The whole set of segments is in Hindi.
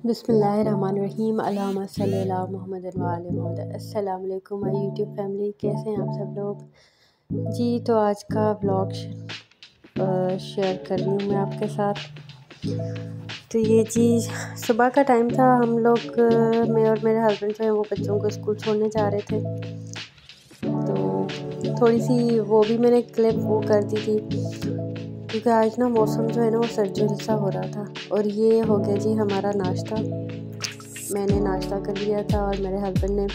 बिस्मिल्लाहिर्रहमानिर्रहीम अल्लाहुम्मा सल्ली अला मुहम्मद व आले मुहम्मद। अस्सलाम वालेकुम माय यूट्यूब फैमिली, कैसे हैं आप सब लोग जी। तो आज का व्लॉग शेयर कर रही हूँ मैं आपके साथ। तो ये जी सुबह का टाइम था, हम लोग मैं और मेरे हस्बैंड जो है वो बच्चों को स्कूल छोड़ने जा रहे थे। तो थोड़ी सी वो भी मैंने क्लिप वो कर दी थी, क्योंकि आज ना मौसम जो है ना वो सर्दी जैसा हो रहा था। और ये हो गया जी हमारा नाश्ता। मैंने नाश्ता कर लिया था और मेरे हस्बैंड ने।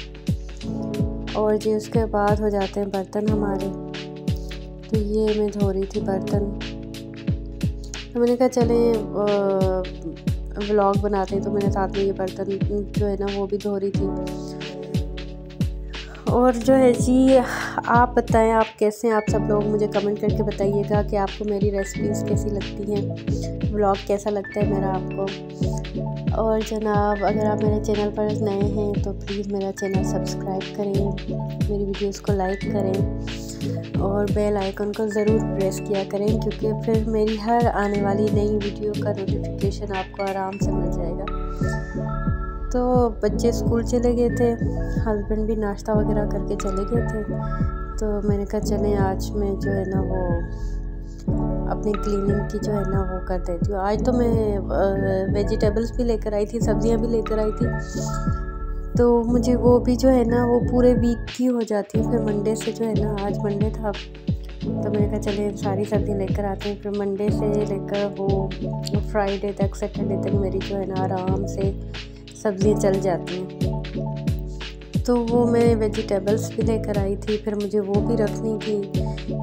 और जी उसके बाद हो जाते हैं बर्तन हमारे। तो ये मैं धो रही थी बर्तन, तो मैंने कहा चलें व्लॉग बनाते हैं। तो मैंने साथ में ये बर्तन जो है ना वो भी धो रही थी। और जो है जी आप बताएं आप कैसे हैं। आप सब लोग मुझे कमेंट करके बताइएगा कि आपको मेरी रेसिपीज़ कैसी लगती हैं, व्लॉग कैसा लगता है मेरा आपको। और जनाब अगर आप मेरे चैनल पर नए हैं तो प्लीज़ मेरा चैनल सब्सक्राइब करें, मेरी वीडियोस को लाइक करें और बेल आइकन को ज़रूर प्रेस किया करें, क्योंकि फिर मेरी हर आने वाली नई वीडियो का नोटिफिकेशन आपको आराम से मिल जाएगा। तो बच्चे स्कूल चले गए थे, हस्बैंड भी नाश्ता वगैरह करके चले गए थे। तो मैंने कहा चलें आज मैं जो है ना वो अपनी क्लीनिंग की जो है ना वो कर देती हूँ। आज तो मैं वेजिटेबल्स भी लेकर आई थी, सब्जियां भी लेकर आई थी। तो मुझे वो भी जो है ना वो पूरे वीक की हो जाती है। फिर मंडे से जो है ना, आज मंडे था तो मैंने कहा चले सारी सब्ज़ी लेकर आते हैं। फिर मंडे से लेकर वो फ्राइडे तक, सैटरडे तक मेरी जो है ना आराम से सब्ज़ियाँ चल जाती हैं। तो वो मैं वेजिटेबल्स भी लेकर आई थी, फिर मुझे वो भी रखनी थी,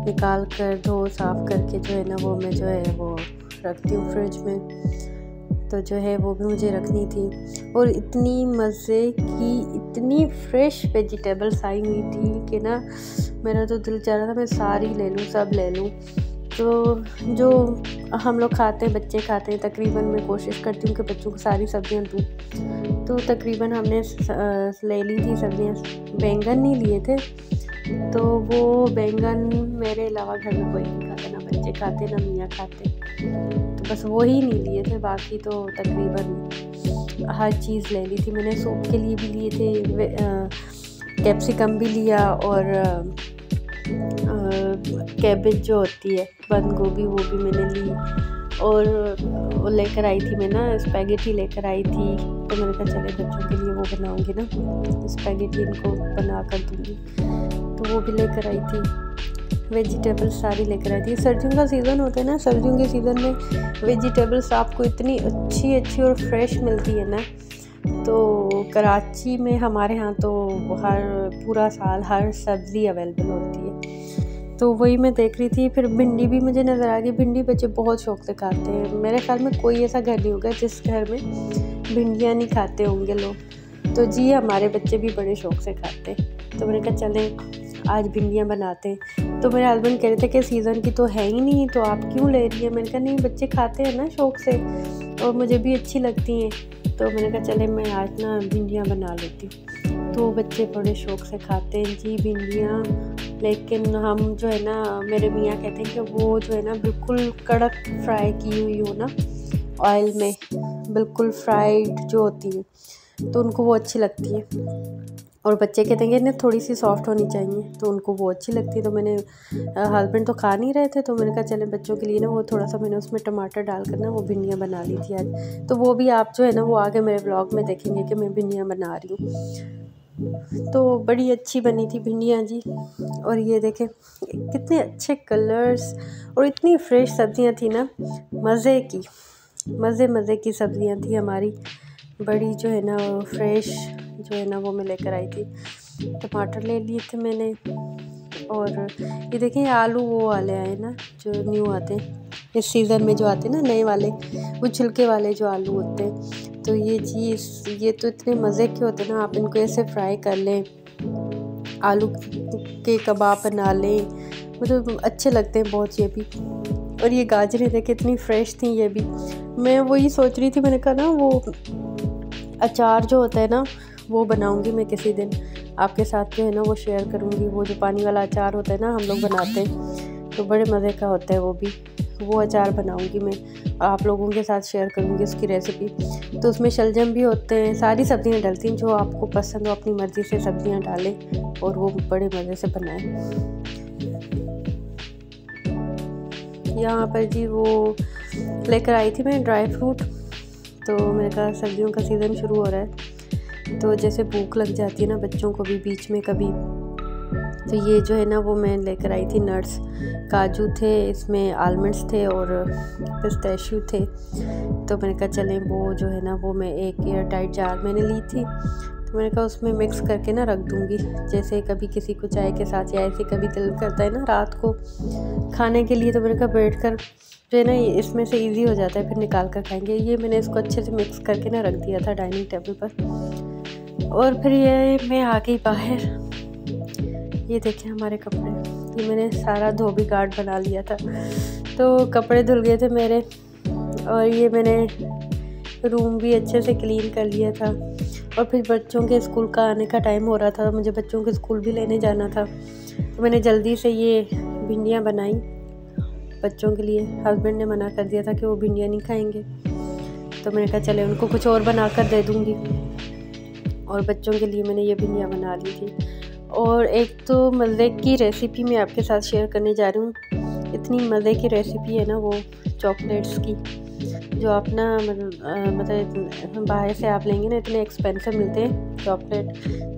निकाल कर धो साफ़ करके जो है ना वो मैं जो है वो रखती हूँ फ्रिज में। तो जो है वो भी मुझे रखनी थी। और इतनी मज़े की इतनी फ्रेश वेजिटेबल्स आई हुई थी कि ना मेरा तो दिल चाह रहा था मैं सारी ले लूँ, सब ले लूँ। तो जो हम लोग खाते हैं, बच्चे खाते हैं, तकरीबन मैं कोशिश करती हूँ कि बच्चों को सारी सब्जियाँ दूँ। तो तकरीबन हमने ले ली थी सब्जियाँ। बैंगन नहीं लिए थे, तो वो बैंगन मेरे अलावा घर में कोई नहीं खाता, ना बच्चे खाते ना मियाँ खाते, तो बस वो ही नहीं लिए थे। बाकी तो तकरीबन हर चीज़ ले ली थी मैंने। सूप के लिए भी लिए थे, कैप्सिकम भी लिया और कैबेज जो होती है बंद गोभी वो भी मैंने ली। और वो लेकर आई थी मैं ना स्पैगेटी लेकर आई थी। तो मैंने कहा चले बच्चों के लिए वो बनाऊंगी ना, स्पैगेटी इनको बना कर दूँगी। तो वो भी लेकर आई थी। वेजिटेबल्स सारी लेकर आई थी। सर्दियों का सीज़न होता है ना, सर्दियों के सीज़न में वेजिटेबल्स आपको इतनी अच्छी और फ्रेश मिलती है ना। तो कराची में हमारे यहाँ तो हर पूरा साल हर सब्ज़ी अवेलेबल होती है। तो वही मैं देख रही थी। फिर भिंडी भी मुझे नज़र आ गई। भिंडी बच्चे बहुत शौक़ से खाते हैं। मेरे ख्याल में कोई ऐसा घर नहीं होगा जिस घर में भिंडियाँ नहीं खाते होंगे लोग। तो जी हमारे बच्चे भी बड़े शौक़ से खाते हैं। तो मैंने कहा चलें आज भिंडियाँ बनाते हैं। तो मेरे हस्बैंड कह रहे थे कि सीज़न की तो है ही नहीं, तो आप क्यों ले रही हैं। मैंने कहा नहीं, बच्चे खाते हैं ना शौक़ से और मुझे भी अच्छी लगती हैं। तो मैंने कहा चले मैं आज ना भिंडियाँ बना लेती हूँ। तो बच्चे बड़े शौक़ से खाते हैं जी भिंडियाँ। लेकिन हम जो है ना, मेरे मियाँ कहते हैं कि वो जो है ना बिल्कुल कड़क फ्राई की हुई हो ना ऑयल में, बिल्कुल फ्राइड जो होती है, तो उनको वो अच्छी लगती है। और बच्चे कहते हैं कि इन्हें थोड़ी सी सॉफ्ट होनी चाहिए, तो उनको वो अच्छी लगती है। तो मैंने हस्बैंड तो खा नहीं रहे थे, तो मैंने कहा चले बच्चों के लिए ना वो थोड़ा सा मैंने उसमें टमाटर डालकर ना वो भिंडियाँ बना ली थी आज। तो वो भी आप जो है ना वो आगे मेरे ब्लॉग में देखेंगे कि मैं भिंडियाँ बना रही हूँ। तो बड़ी अच्छी बनी थी भिंडियाँ जी। और ये देखें कितने अच्छे कलर्स और इतनी फ्रेश सब्जियाँ थी ना, मज़े की सब्जियाँ थी हमारी। बड़ी जो है ना फ्रेश जो है ना वो मैं लेकर आई थी। टमाटर ले लिए थे मैंने। और ये देखें आलू वो वाले आए ना जो न्यू आते हैं इस सीज़न में, जो आते हैं ना नए वाले, वो छिलके वाले जो आलू होते हैं। तो ये चीज़ ये तो इतने मज़े के होते हैं ना, आप इनको ऐसे फ्राई कर लें, आलू के कबाब बना लें, मतलब अच्छे लगते हैं बहुत ये भी। और ये गाजरें देखें कितनी फ्रेश थी ये भी। मैं वही सोच रही थी, मैंने कहा ना वो अचार जो होता है ना वो बनाऊंगी मैं किसी दिन, आपके साथ जो है ना वो शेयर करूंगी। वो जो पानी वाला अचार होता है ना हम लोग बनाते हैं, तो बड़े मज़े का होता है वो भी। वो अचार बनाऊंगी मैं, आप लोगों के साथ शेयर करूंगी उसकी रेसिपी। तो उसमें शलजम भी होते हैं, सारी सब्ज़ियाँ डलती हैं। जो आपको पसंद हो अपनी मर्ज़ी से सब्ज़ियाँ डालें और वो बड़े मज़े से बनाएं। यहाँ पर जी वो लेकर आई थी मैं ड्राई फ्रूट, तो मैंने कहा सर्दियों का सीज़न शुरू हो रहा है, तो जैसे भूख लग जाती है ना बच्चों को भी बीच में कभी, तो ये जो है ना वो मैं लेकर आई थी नट्स, काजू थे, इसमें आलमंड्स थे और पिस्ताशियो थे। तो मैंने कहा चलें वो जो है ना वो मैं एक एयर टाइट जार मैंने ली थी, तो मैंने कहा उसमें मिक्स करके ना रख दूँगी। जैसे कभी किसी को चाय के साथ या ऐसे कभी दिल करता है ना रात को खाने के लिए, तो मैंने कहा बैठ कर जो है ना इसमें से इजी हो जाता है, फिर निकाल कर खाएंगे। ये मैंने इसको अच्छे से मिक्स करके ना रख दिया था डाइनिंग टेबल पर। और फिर ये मैं आ गई बाहर। ये देखें हमारे कपड़े, ये मैंने सारा धोबी गार्ड बना लिया था, तो कपड़े धुल गए थे मेरे। और ये मैंने रूम भी अच्छे से क्लीन कर लिया था। और फिर बच्चों के स्कूल का आने का टाइम हो रहा था, मुझे बच्चों के स्कूल भी लेने जाना था, तो मैंने जल्दी से ये भिंडियाँ बनाई बच्चों के लिए। हस्बैंड ने मना कर दिया था कि वो भिंडियाँ नहीं खाएंगे, तो मैंने कहा चले उनको कुछ और बना कर दे दूँगी। और बच्चों के लिए मैंने ये भिंडियाँ बना ली थी। और एक तो मज़े की रेसिपी मैं आपके साथ शेयर करने जा रही हूँ। इतनी मज़े की रेसिपी है ना वो चॉकलेट्स की, जो आप ना मतलब बाहर से आप लेंगे ना इतने एक्सपेंसिव मिलते हैं चॉकलेट,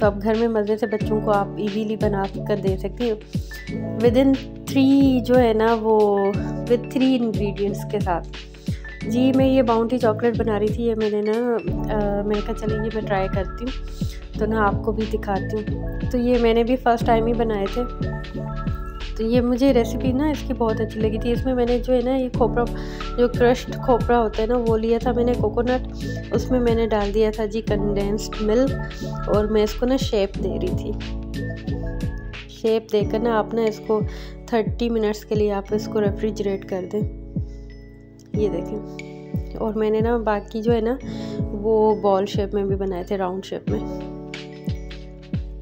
तो आप घर में मज़े से बच्चों को आप इजीली बना कर दे सकते हो विदिन 3 जो है ना वो विद 3 इंग्रेडिएंट्स के साथ। जी मैं ये बाउंटी चॉकलेट बना रही थी, ये मैंने कहा चलिए ये मैं ट्राई करती हूँ, तो ना आपको भी दिखाती हूँ। तो ये मैंने भी फ़र्स्ट टाइम ही बनाए थे, तो ये मुझे रेसिपी ना इसकी बहुत अच्छी लगी थी। इसमें मैंने जो है ना ये खोपरा, जो क्रश्ड खोपरा होता है ना वो लिया था मैंने, कोकोनट, उसमें मैंने डाल दिया था जी कंडेंस्ड मिल्क, और मैं इसको ना शेप दे रही थी। शेप देकर ना आप ना इसको 30 मिनट्स के लिए आप इसको रेफ्रिजरेट कर दें। ये देखें। और मैंने ना बाकी जो है ना वो बॉल शेप में भी बनाए थे, राउंड शेप में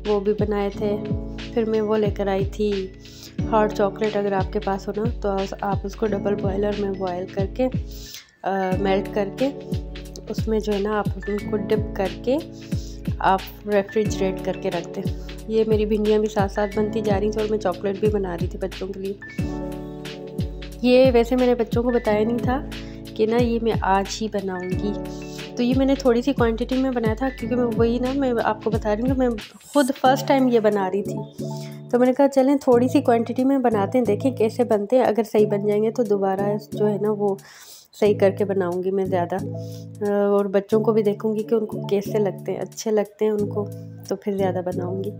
वो भी बनाए थे। फिर मैं वो लेकर आई थी हॉट चॉकलेट, अगर आपके पास हो ना तो आप उसको डबल बॉयलर में बॉयल करके मेल्ट करके उसमें जो है ना आप उनको डिप करके आप रेफ्रिजरेट करके रख दें। ये मेरी भिंडियाँ भी साथ साथ बनती जा रही थी और मैं चॉकलेट भी बना रही थी बच्चों के लिए। ये वैसे मैंने बच्चों को बताया नहीं था कि ना ये मैं आज ही बनाऊंगी, तो ये मैंने थोड़ी सी क्वांटिटी में बनाया था, क्योंकि मैं आपको बता रही हूँ कि मैं खुद फर्स्ट टाइम ये बना रही थी। तो मैंने कहा चलें थोड़ी सी क्वांटिटी में बनाते हैं, देखें कैसे बनते हैं। अगर सही बन जाएंगे तो दोबारा जो है ना वो सही करके बनाऊंगी मैं ज़्यादा, और बच्चों को भी देखूंगी कि उनको कैसे लगते हैं, अच्छे लगते हैं उनको, तो फिर ज़्यादा बनाऊंगी।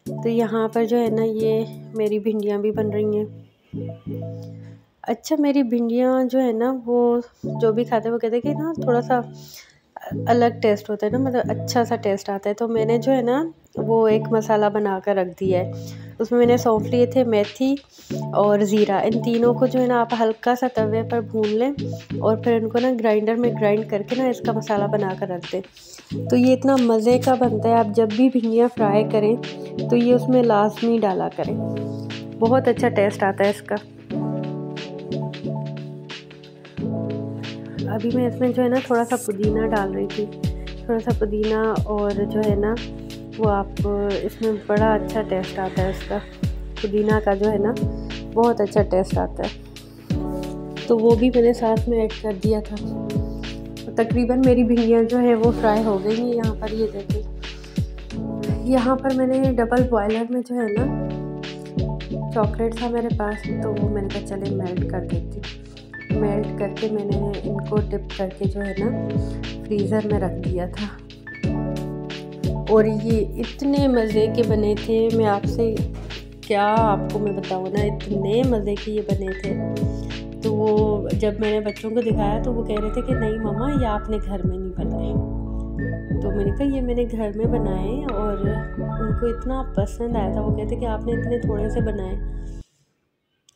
तो यहाँ पर जो है ना ये मेरी भिंडियाँ भी बन रही हैं। अच्छा, मेरी भिंडियाँ जो है ना वो जो भी खाते हैं वो कहते हैं कि ना थोड़ा सा अलग टेस्ट होता है ना, मतलब अच्छा सा टेस्ट आता है। तो मैंने जो है ना वो एक मसाला बना कर रख दिया है। उसमें मैंने सौंफ लिए थे, मेथी और ज़ीरा, इन तीनों को जो है ना आप हल्का सा तवे पर भून लें और फिर इनको ना ग्राइंडर में ग्राइंड करके ना इसका मसाला बना कर रख दें। तो ये इतना मज़े का बनता है। आप जब भी भिंडियाँ फ्राई करें तो ये उसमें लाजमी डाला करें, बहुत अच्छा टेस्ट आता है इसका। अभी मैं इसमें जो है ना थोड़ा सा पुदीना डाल रही थी, थोड़ा सा पुदीना, और जो है ना वो आप इसमें बड़ा अच्छा टेस्ट आता है इसका, पुदीना का जो है ना बहुत अच्छा टेस्ट आता है। तो वो भी मैंने साथ में ऐड कर दिया था। तो तकरीबन मेरी भिंडियाँ जो है वो फ्राई हो गई हैं। यहाँ पर ये देखें, यहाँ पर मैंने डबल बॉयलर में जो है ना चॉकलेट था मेरे पास, तो वो मैंने कहा चले मेल्ट कर देती। मेल्ट करके मैंने इनको डिप करके जो है ना फ्रीज़र में रख दिया था, और ये इतने मज़े के बने थे, मैं आपसे क्या आपको मैं बताऊँ ना, इतने मज़े के ये बने थे। तो वो जब मैंने बच्चों को दिखाया तो वो कह रहे थे कि नहीं मम्मा ये आपने घर में नहीं बनाए। तो मैंने कहा ये मैंने घर में बनाए, और उनको इतना पसंद आया था। वो कहते कि आपने इतने थोड़े से बनाए।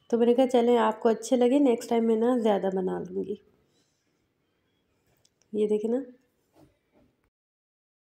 तो मैंने कहा चलें आपको अच्छे लगे, नेक्स्ट टाइम मैं ना ज़्यादा बना लूँगी। ये देखें ना